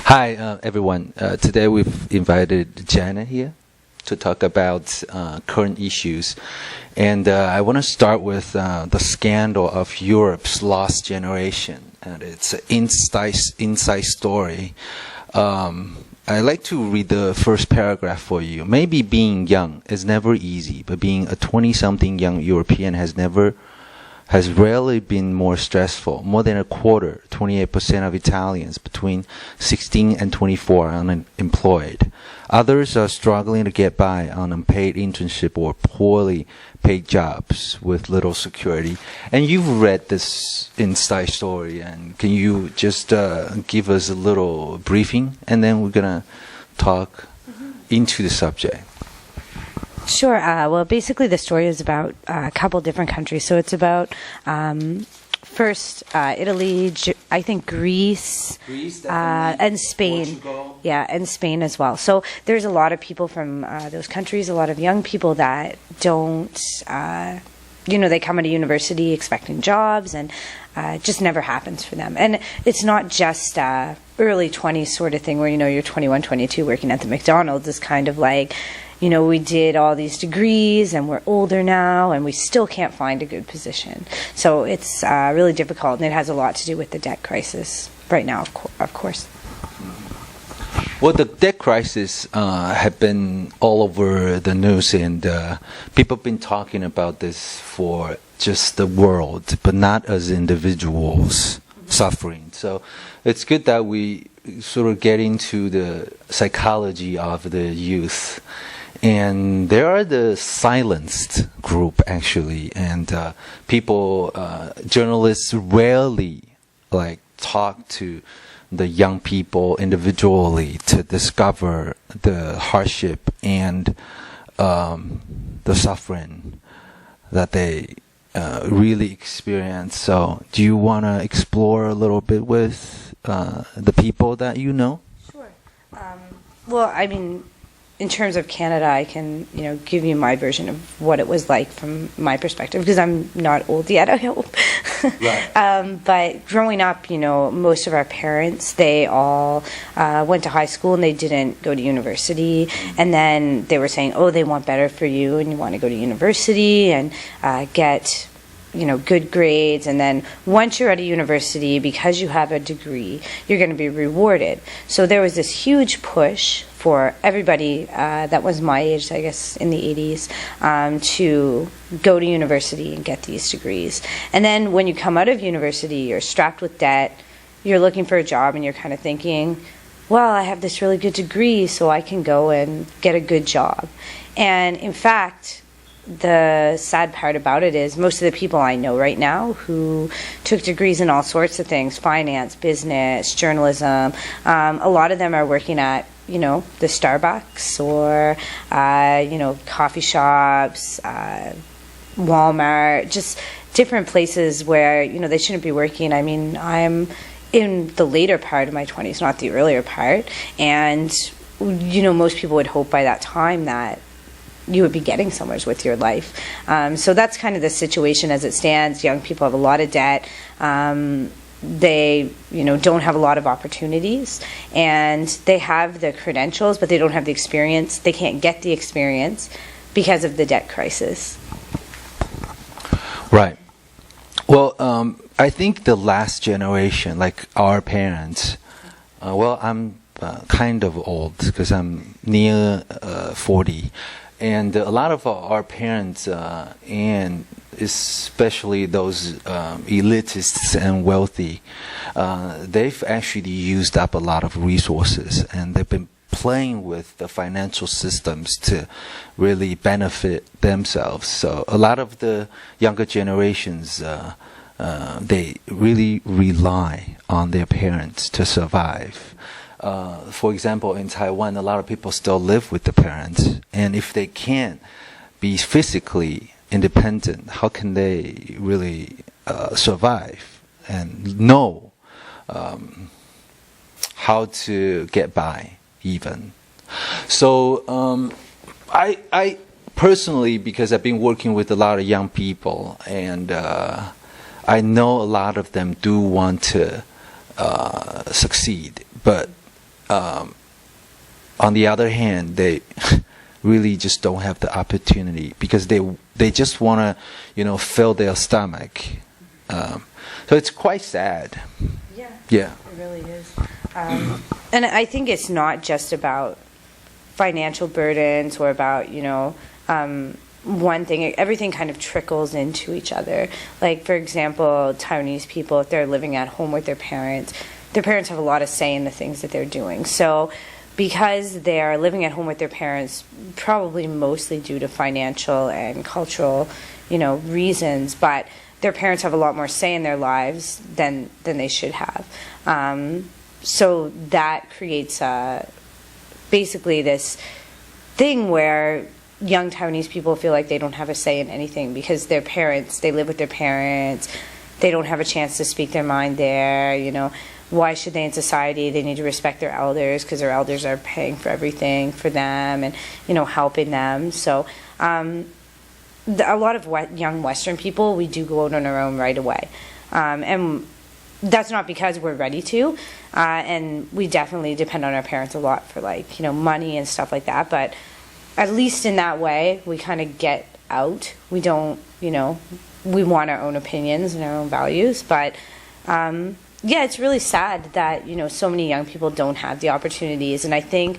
Hi, everyone. Today we've invited Jana here to talk about current issues. And I want to start with the scandal of Europe's lost generation. And it's an inside story. I'd like to read the first paragraph for you. Maybe being young is never easy, but being a 20-something young European has rarely been more stressful. More than a quarter, 28% of Italians between 16 and 24 are unemployed. Others are struggling to get by on unpaid internship or poorly paid jobs with little security. And you've read this inside story, and can you just give us a little briefing, and then we're gonna talk into the subject. Sure. Well, basically the story is about a couple different countries. So it's about first Italy, I think Greece, and Spain. Portugal. Yeah, and Spain as well. So there's a lot of people from those countries, a lot of young people that don't, they come into university expecting jobs, and it just never happens for them. And it's not just early 20s sort of thing where, you're 21, 22 working at the McDonald's. It's kind of like, we did all these degrees and we're older now and we still can't find a good position. So it's really difficult, and it has a lot to do with the debt crisis right now, of course. Well, the debt crisis have been all over the news, and people have been talking about this for just the world, but not as individuals suffering. So it's good that we sort of get into the psychology of the youth. And there are the silenced group, actually, and people, journalists rarely talk to the young people individually to discover the hardship and the suffering that they really experience. So do you want to explore a little bit with the people that you know? Sure. Well, I mean, in terms of Canada, I can, give you my version of what it was like from my perspective, because I'm not old yet, I hope. Right. But growing up, most of our parents, they all went to high school and they didn't go to university. And then they were saying, they want better for you and you want to go to university and get good grades, and then once you're at a university, because you have a degree, you're going to be rewarded. So there was this huge push for everybody that was my age, I guess in the 80s, to go to university and get these degrees. And then when you come out of university, you're strapped with debt, you're looking for a job, and you're kind of thinking, well, I have this really good degree, so I can go and get a good job. And in fact, the sad part about it is most of the people I know right now who took degrees in all sorts of things, finance, business, journalism, a lot of them are working at, the Starbucks or, coffee shops, Walmart, just different places where, they shouldn't be working. I mean, I'm in the later part of my 20s, not the earlier part. And, most people would hope by that time that you would be getting somewhere with your life. So that's kind of the situation as it stands. Young people have a lot of debt. They, don't have a lot of opportunities, and they have the credentials, but they don't have the experience. They can't get the experience because of the debt crisis. Right. Well, I think the last generation, like our parents, I'm kind of old because I'm near 40. And a lot of our parents, and especially those elitists and wealthy, they've actually used up a lot of resources, and they've been playing with the financial systems to really benefit themselves. So a lot of the younger generations, they really rely on their parents to survive. For example, in Taiwan, a lot of people still live with the parents, and if they can't be physically independent, how can they really survive and know how to get by even? So I personally, because I've been working with a lot of young people, and I know a lot of them do want to succeed, but on the other hand, they really just don't have the opportunity because they just want to, fill their stomach. So it's quite sad. Yeah. It really is. And I think it's not just about financial burdens or about, one thing. Everything kind of trickles into each other. Like, for example, Taiwanese people, if they're living at home with their parents have a lot of say in the things that they're doing. So because they are living at home with their parents, probably mostly due to financial and cultural, reasons, but their parents have a lot more say in their lives than they should have. So that creates basically this thing where young Taiwanese people feel like they don't have a say in anything because they live with their parents, they don't have a chance to speak their mind there, Why should they in society? They need to respect their elders because their elders are paying for everything for them and, helping them. So a lot of young Western people, we do go out on our own right away. And that's not because we're ready to. And we definitely depend on our parents a lot for money and stuff like that. But at least in that way, we kind of get out. We don't, we want our own opinions and our own values. But yeah, it's really sad that, so many young people don't have the opportunities. And I think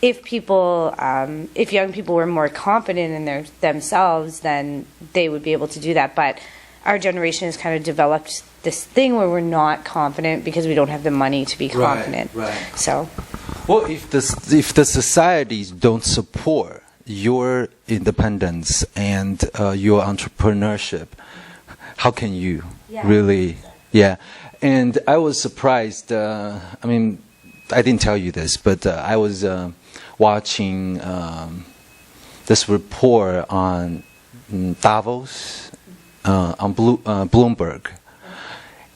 if young people were more confident in themselves, then they would be able to do that. But our generation has kind of developed this thing where we're not confident because we don't have the money to be confident. Right. So, well, if the societies don't support your independence and your entrepreneurship, how can you really? Yeah. And I was surprised. I didn't tell you this, but I was watching this report on Davos on Bloomberg,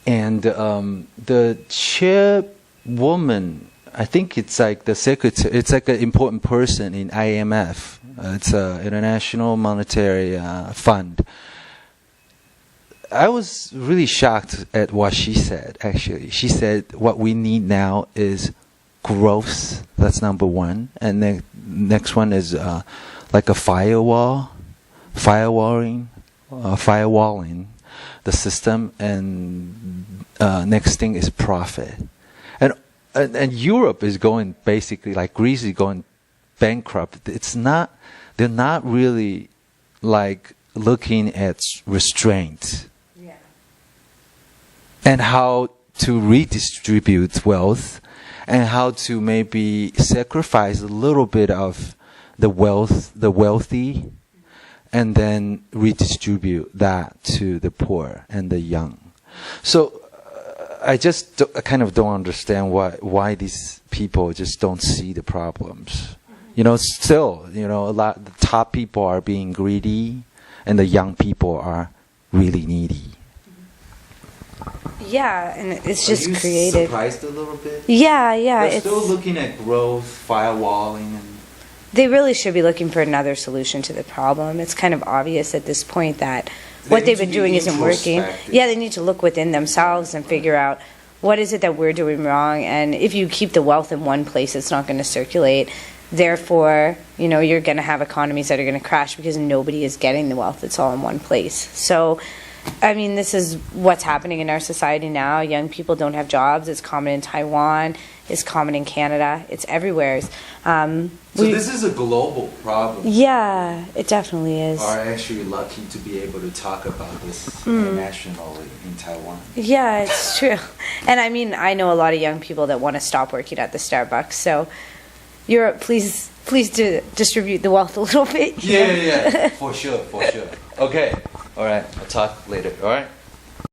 and the chairwoman, I think it's like the secretary. It's like an important person in IMF. It's International Monetary Fund. I was really shocked at what she said, actually. She said what we need now is growth. That's number one. And the next one is like a firewalling the system. And next thing is profit. And Europe is going basically, like Greece is going bankrupt. They're not really like looking at restraint. And how to redistribute wealth, and how to maybe sacrifice a little bit of the wealthy, and then redistribute that to the poor and the young. So I just kind of don't understand why these people just don't see the problems. Still, a lot the top people are being greedy, and the young people are really needy. Yeah, and it's just created. Are you surprised a little bit? Yeah. They're still looking at growth, firewalling, and they really should be looking for another solution to the problem. It's kind of obvious at this point that what they've been doing isn't working. Yeah, they need to look within themselves and figure out what is it that we're doing wrong. And if you keep the wealth in one place, it's not going to circulate. Therefore, you're going to have economies that are going to crash because nobody is getting the wealth. It's all in one place. So, this is what's happening in our society now. Young people don't have jobs. It's common in Taiwan. It's common in Canada. It's everywhere. So this is a global problem. Yeah, it definitely is. Are actually lucky to be able to talk about this internationally in Taiwan. Yeah, it's true. And I know a lot of young people that want to stop working at the Starbucks. So, Europe, please distribute the wealth a little bit. Yeah, for sure. Okay. All right. I'll talk later. All right.